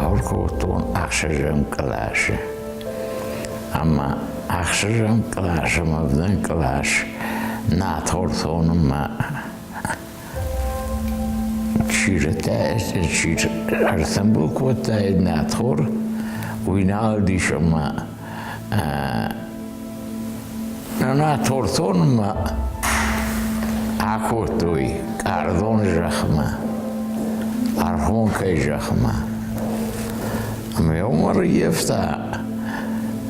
Natorkotun akşarım kılaşı. Ama akşarım kılaşım avdan kılaş. Natortonuma çirete arsambul kotay nator uynal dişama natortonuma akotoy kardon jahma arhon kay jahma ama umar yefta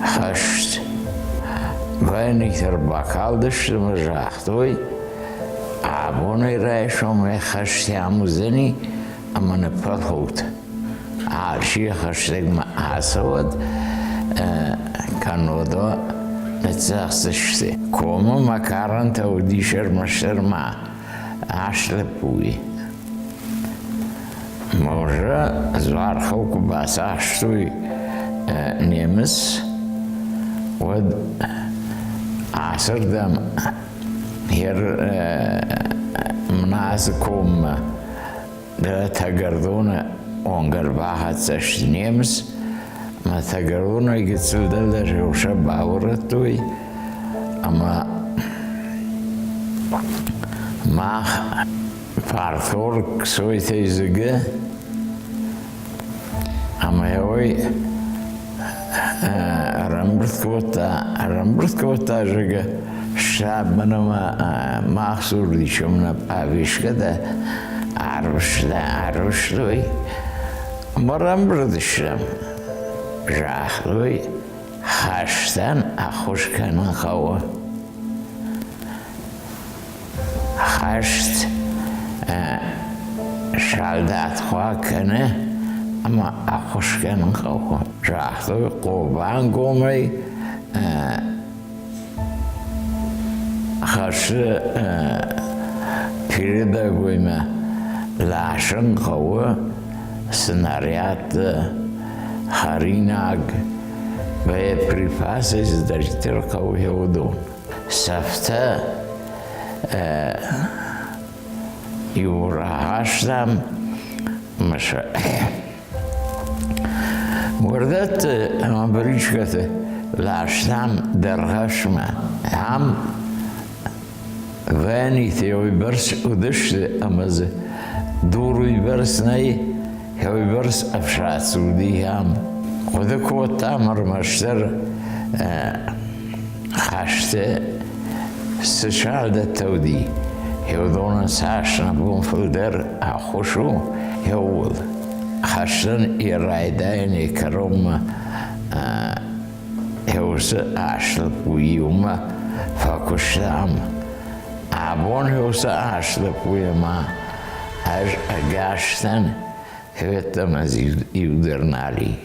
haşt vayniter bakaldıştım jahtoy abone reishom khashtiamuzeni amane palhut arshi khashtegma asod kanodo netsaxshte komo makaran taudisher masherma ashlepui może zwarchał kubasa sztuj Niemiec od aserdam hier مناسكم لا تقردون وانقرباها تشتنيمس ما تقردون يقتل دلدر وشب عورتوي أما ما فارثور سوي تيزقه أما يوي رمبرت كوتا جقه شاب منما محصول دیشم پاویش کده عروشلوی مرم بردشم جاخلوی خشتن اخوش کنن خواه خشت شالدات خواه کنه اما اخوش کنن خواه جاخلوی قربان گومی خاصه передовыми лашын қауы снаряд харинаг боеприпасы сдартер қауы еудун сафта юрахаштам маша وردت امبریشکت لاشتم درغشمه هم وانی تیوی برس ودشت امز دوروی برس نی هوی برس افشاد سودی هم خود کو تامر مشتر خشته سشال تودی هو دون ساش نبون فلدر خوشو هول خشتن ایرایدانی کرم هوس عشل بویوم فکشتم abon هوسا عشل بویما اگاشتن هوتم از یودرنالی